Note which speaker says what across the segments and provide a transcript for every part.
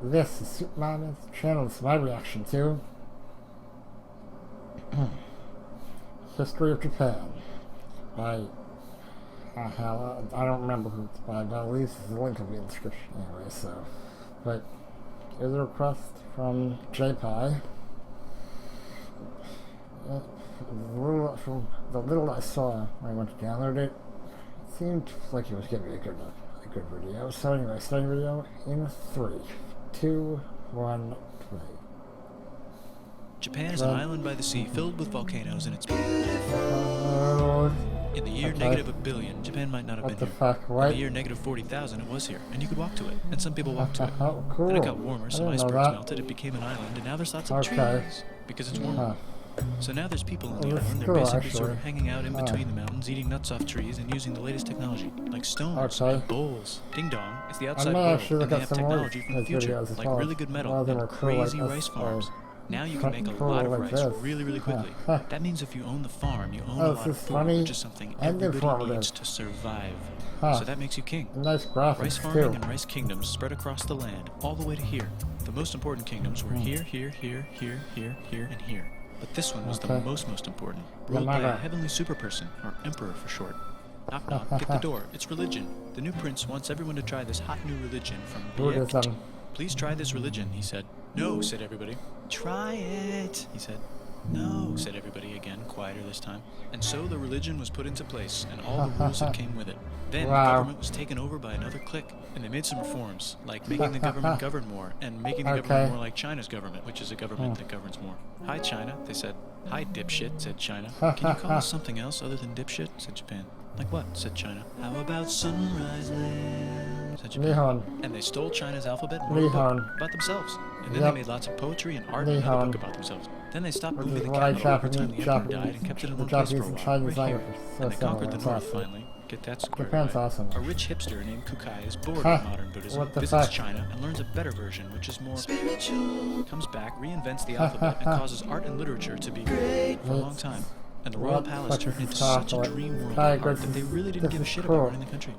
Speaker 1: This is Supermonaman's channel. It's my reaction to History of Japan by I don't remember who it's by, but at least the link will be in the description anyway. So, but there's a request from JPI. From the little I saw when I went to download it, it seemed like it was going to be a good video. So anyway, starting video in 3, 2, 1, play.
Speaker 2: Japan is an island by the sea filled with volcanoes, and it's in the year negative a billion, Japan might not have been here.
Speaker 1: Fuck? What?
Speaker 2: In the year negative 40,000, it was here, and you could walk to it, and some people walked to it.
Speaker 1: Oh, cool.
Speaker 2: Then it got warmer, some icebergs melted, it became an island, and now there's lots of trees because it's warmer. So now there's people on the island. They're basically sort of hanging out in between the mountains, eating nuts off trees, and using the latest technology, like stones and bowls. Ding dong, it's the outside world, and they have technology from the future, like really good metal and crazy rice farms. Now you can make a lot of rice really, really quickly. That means if you own the farm, you own a lot of food, which is something everybody needs to survive. So that makes you king.
Speaker 1: Nice graphics,
Speaker 2: rice farming and rice kingdoms spread across the land, all the way to here. The most important kingdoms were here, here, here, here, here, here, and here. But this one was the most important, ruled by a heavenly super person, or emperor for short. Knock knock, get the door, it's religion. The new prince wants everyone to try this hot new religion from Buddhism. Please try this religion, he said. No, said everybody. Try it, he said. No, said everybody again, quieter this time. And so the religion was put into place, and all the rules that came with it. Then the government was taken over by another clique, and they made some reforms, like making the government govern more, and making the government more like China's government, which is a government that governs more. Hi, China, they said. Hi, dipshit, said China. Can you call us something else other than dipshit, said Japan. Like what, said China. How about Sunrise Land, said Japan. And they stole China's alphabet and wrote a book about themselves. And then they made lots of poetry and art and another book about themselves. Then they stopped moving the capital every time the emperor died and kept it in one place for a while, right here. And they conquered the north finally. Get that squared away. A rich hipster named Kukai is bored of modern Buddhism, visits China, and learns a better version, which is more spiritual. Comes back, reinvents the alphabet, and causes art and literature to be great for a long time. And the royal palace turned into such a dream world of art that they really didn't give a shit about running the country.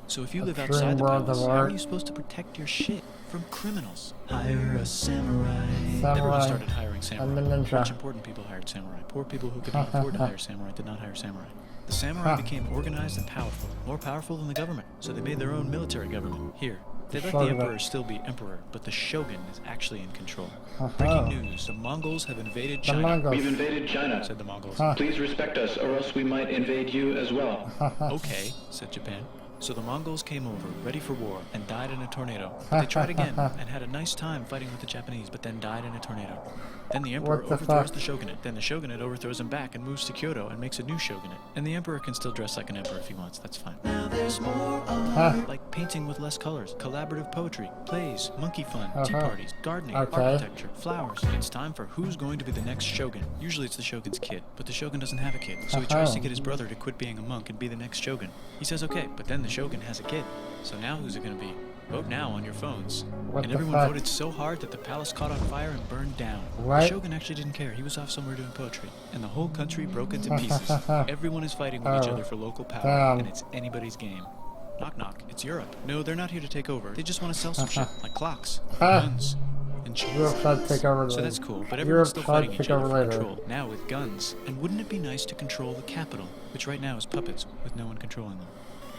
Speaker 2: So if you live outside the palace, how are you supposed to protect your shit from criminals? Hire a samurai. Everyone started hiring samurai. Rich important people hired samurai. Poor people who could not afford to hire samurai did not hire samurai. The samurai became organized and powerful, more powerful than the government. So they made their own military government. Here, they let the emperor still be emperor, but the shogun is actually in control. Breaking news, the Mongols have invaded China.
Speaker 3: We've invaded China, said the Mongols. Please respect us, or else we might invade you as well.
Speaker 2: Okay, said Japan. So the Mongols came over, ready for war, and died in a tornado. But they tried again, and had a nice time fighting with the Japanese, but then died in a tornado. Then the emperor overthrows the shogunate. Then the shogunate overthrows him back and moves to Kyoto and makes a new shogunate. And the emperor can still dress like an emperor if he wants, that's fine. Now there's more art, like painting with less colors, collaborative poetry, plays, monkey fun, tea parties, gardening, architecture, flowers. It's time for who's going to be the next shogun. Usually it's the shogun's kid, but the shogun doesn't have a kid, so he tries to get his brother to quit being a monk and be the next shogun. He says okay, but then the shogun has a kid. So now who's it going to be? Vote now on your phones. And everyone voted so hard that the palace caught on fire and burned down. The shogun actually didn't care. He was off somewhere doing poetry. And the whole country broke into pieces. Everyone is fighting with each other for local power, and it's anybody's game. Knock knock, it's Europe. No, they're not here to take over. They just want to sell some shit, like clocks, guns, and cheese. So that's cool, but everyone's still fighting each other for control, now with guns. And wouldn't it be nice to control the capital, which right now is puppets, with no one controlling them?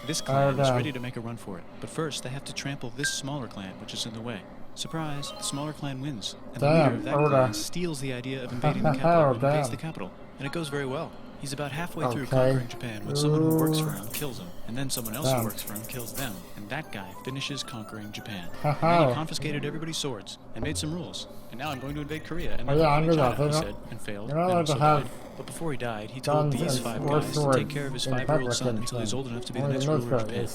Speaker 2: This clan is ready to make a run for it, but first they have to trample this smaller clan, which is in the way. Surprise, the smaller clan wins, and the leader of that clan steals the idea of invading the capital and invades the capital, and it goes very well. He's about halfway through conquering Japan when someone who works for him kills him, and then someone else who works for him kills them, and that guy finishes conquering Japan. And then he confiscated everybody's swords, and made some rules. And now I'm going to invade Korea, and China, he said, and failed, and also died. But before he died, he told these 5 guys to take care of his 5-year-old son until he's old enough to be the next ruler of Japan.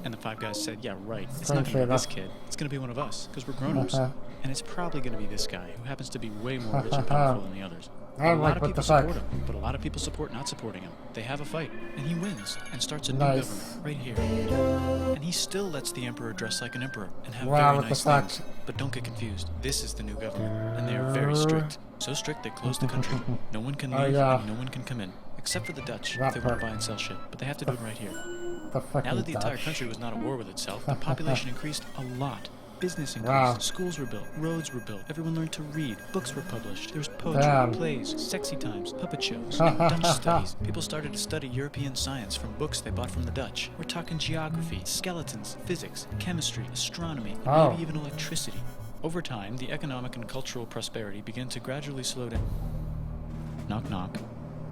Speaker 2: And the 5 guys said, yeah, right, it's not going to be this kid, it's going to be one of us, because we're grown-ups. And it's probably going to be this guy, who happens to be way more rich and powerful than the others. A lot of people support him, but a lot of people support not supporting him. They have a fight, and he wins, and starts a new government, right here. And he still lets the emperor dress like an emperor, and have very nice things. But don't get confused, this is the new government, and they are very strict. So strict they close the country. No one can leave, and no one can come in. Except for the Dutch, if they want to buy and sell shit, but they have to do it right here. Now that the entire country was not at war with itself, the population increased a lot. business increased,
Speaker 1: Wow.
Speaker 2: schools were built, roads were built, everyone learned to read, books were published, there was poetry,
Speaker 1: Damn.
Speaker 2: plays, sexy times, puppet shows, and Dutch studies. People started to study European science from books they bought from the Dutch. We're talking geography, skeletons, physics, chemistry, astronomy, and
Speaker 1: Oh.
Speaker 2: maybe even electricity. Over time, the economic and cultural prosperity began to gradually slow down. Knock, knock.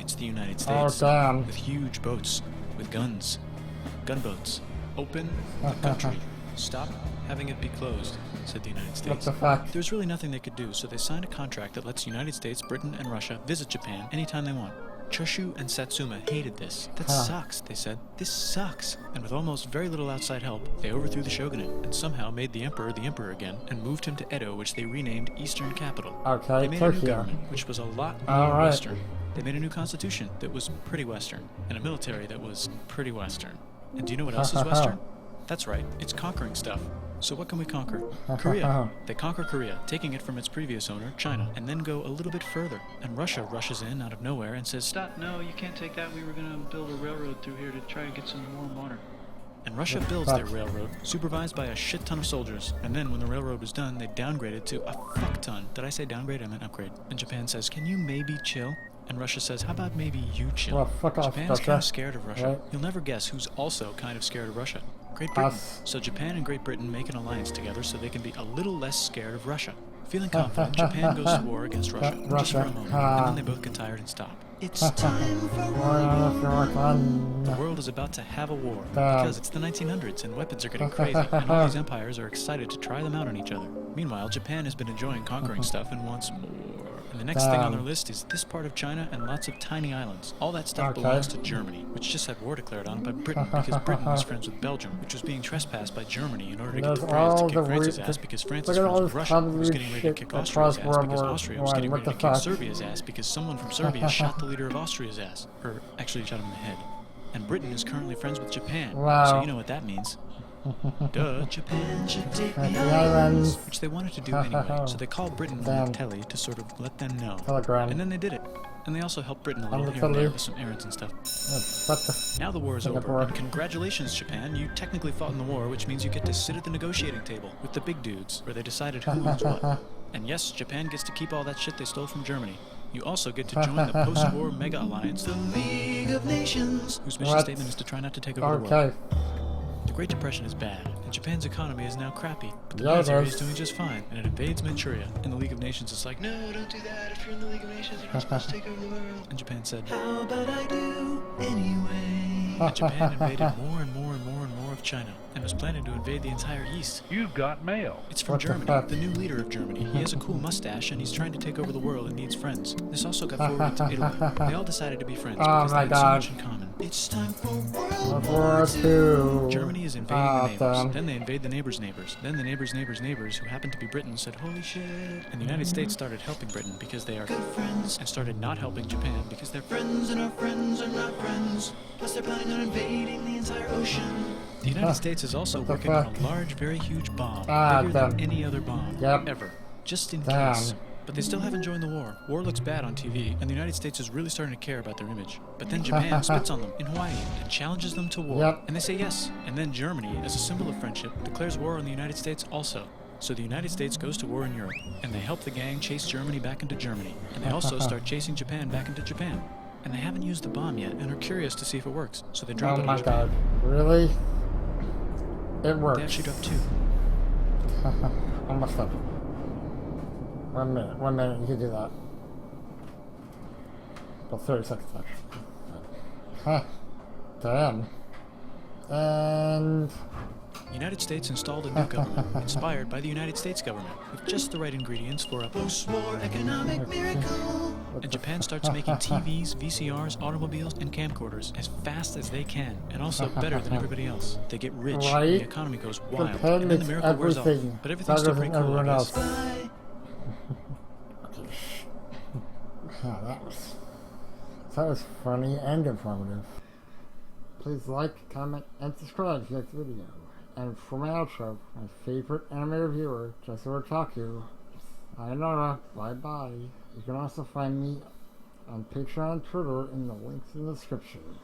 Speaker 2: It's the United
Speaker 1: Oh,
Speaker 2: States.
Speaker 1: damn.
Speaker 2: With huge boats, with guns, gunboats. Open the country. Stop having it be closed, said the United
Speaker 1: What
Speaker 2: States.
Speaker 1: the fuck?
Speaker 2: There was really nothing they could do, so they signed a contract that lets the United States, Britain, and Russia visit Japan anytime they want. Choshu and Satsuma hated this. That sucks, they said. This sucks. And with almost very little outside help, they overthrew the shogunate and somehow made the emperor again and moved him to Edo, which they renamed Eastern Capital.
Speaker 1: Okay,
Speaker 2: They made a new
Speaker 1: Tokyo.
Speaker 2: government, which was a lot
Speaker 1: All
Speaker 2: more
Speaker 1: right.
Speaker 2: Western. They made a new constitution that was pretty Western, and a military that was pretty Western. And do you know what else is Western? That's right, it's conquering stuff. So what can we conquer? Korea. They conquer Korea, taking it from its previous owner, China, and then go a little bit further. And Russia rushes in out of nowhere and says, "Stop, no, you can't take that. We were going to build a railroad through here to try to get some warm water." And Russia builds their railroad, supervised by a shit ton of soldiers. And then when the railroad was done, they downgraded to a fuck ton. Did I say downgrade? I meant upgrade. And Japan says, "Can you maybe chill?" And Russia says, "How about maybe you chill?"
Speaker 1: Well, fuck off,
Speaker 2: Japan's
Speaker 1: Russia.
Speaker 2: kind of scared of Russia.
Speaker 1: Right.
Speaker 2: You'll never guess who's also kind of scared of Russia. Great Britain.
Speaker 1: Us.
Speaker 2: So Japan and Great Britain make an alliance together so they can be a little less scared of Russia. Feeling confident, Japan goes to war against Russia, just for a moment, and then they both get tired and stop. It's time for war. The world is about to have a war because it's the 1900s and weapons are getting crazy, and all these empires are excited to try them out on each other. Meanwhile, Japan has been enjoying conquering stuff and wants more. And the next thing on their list is this part of China and lots of tiny islands. All that stuff belongs to Germany, which just had war declared on by Britain because Britain was friends with Belgium, which was being trespassed by Germany in order to get to France to kick France's ass because France is friends with Russia, who was getting ready to kick Austria's ass because Austria was getting ready to kick Serbia's ass because someone from Serbia shot the leader of Austria's ass. Or actually shot him in the head. And Britain is currently friends with Japan, so you know what that means. Duh, Japan should take the islands, which they wanted to do anyway, so they called Britain on the telly to sort of let them know.
Speaker 1: Telegram.
Speaker 2: And then they did it. And they also helped Britain a little
Speaker 1: the
Speaker 2: here and there
Speaker 1: telly.
Speaker 2: with some errands and stuff.
Speaker 1: What the?
Speaker 2: Now the war is over, and congratulations, Japan. You technically fought in the war, which means you get to sit at the negotiating table with the big dudes, where they decided who owns what. And yes, Japan gets to keep all that shit they stole from Germany. You also get to join the post-war mega alliance, the League of Nations, whose mission statement is to try not to take over the world.
Speaker 1: Okay.
Speaker 2: The Great Depression is bad, and Japan's economy is now crappy. But the
Speaker 1: Yeah, it
Speaker 2: military
Speaker 1: is.
Speaker 2: is doing just fine, and it invades Manchuria. And the League of Nations is like, "No, don't do that. If you're in the League of Nations, you're not supposed to take over the world." And Japan said, "How about I do anyway?" And Japan invaded more and more and more and more of China, and was planning to invade the entire East.
Speaker 4: You've got mail.
Speaker 2: It's from
Speaker 1: What the
Speaker 2: Germany,
Speaker 1: fuck?
Speaker 2: the new leader of Germany. He has a cool mustache, and he's trying to take over the world and needs friends. This also got forwarded to Italy. They all decided to be friends because they
Speaker 1: my
Speaker 2: had so
Speaker 1: God.
Speaker 2: much in common. It's time for
Speaker 1: World War II.
Speaker 2: Germany is invading the neighbors.
Speaker 1: damn.
Speaker 2: Then they invade the neighbors' neighbors. Then the neighbors' neighbors' neighbors, who happened to be Britain, said, "Holy shit." And the United States started helping Britain because they are good friends, and started not helping Japan because they're friends and our friends are not friends. Plus they're planning on invading the entire ocean. The United States is also
Speaker 1: What the
Speaker 2: working on
Speaker 1: fuck?
Speaker 2: a large, very huge bomb.
Speaker 1: Ah,
Speaker 2: Bigger than
Speaker 1: damn.
Speaker 2: any other bomb.
Speaker 1: Yep.
Speaker 2: Ever. Just in
Speaker 1: Damn.
Speaker 2: case. But they still haven't joined the war. War looks bad on TV, and the United States is really starting to care about their image. But then Japan spits on them in Hawaii and challenges them to war.
Speaker 1: Yep.
Speaker 2: And they say yes. And then Germany, as a symbol of friendship, declares war on the United States also. So the United States goes to war in Europe, and they help the gang chase Germany back into Germany. And they also start chasing Japan back into Japan. And they haven't used the bomb yet, and are curious to see if it works. So they drop
Speaker 1: Oh
Speaker 2: it on
Speaker 1: my
Speaker 2: Japan.
Speaker 1: god. Really? It works.
Speaker 2: They actually dropped two.
Speaker 1: Almost up. 1 minute. 1 minute. You can do that. About 30 seconds actually. Huh. Damn. And
Speaker 2: United States installed a new government, inspired by the United States government, with just the right ingredients for a post-war economic miracle. And Japan starts making TVs, VCRs, automobiles, and camcorders as fast as they can, and also better than everybody else. They get rich, and
Speaker 1: Right?
Speaker 2: the economy goes wild,
Speaker 1: Japan
Speaker 2: and then the
Speaker 1: makes
Speaker 2: miracle wears off.
Speaker 1: everything
Speaker 2: But everything's
Speaker 1: better
Speaker 2: still pretty
Speaker 1: than
Speaker 2: cool, I
Speaker 1: everyone
Speaker 2: guess.
Speaker 1: else. Oh, that was funny and informative. Please like, comment, and subscribe if you like the video. And for my outro, my favorite anime reviewer, Jesse Otaku, sayonara, bye bye. You can also find me on Patreon and Twitter in the links in the description.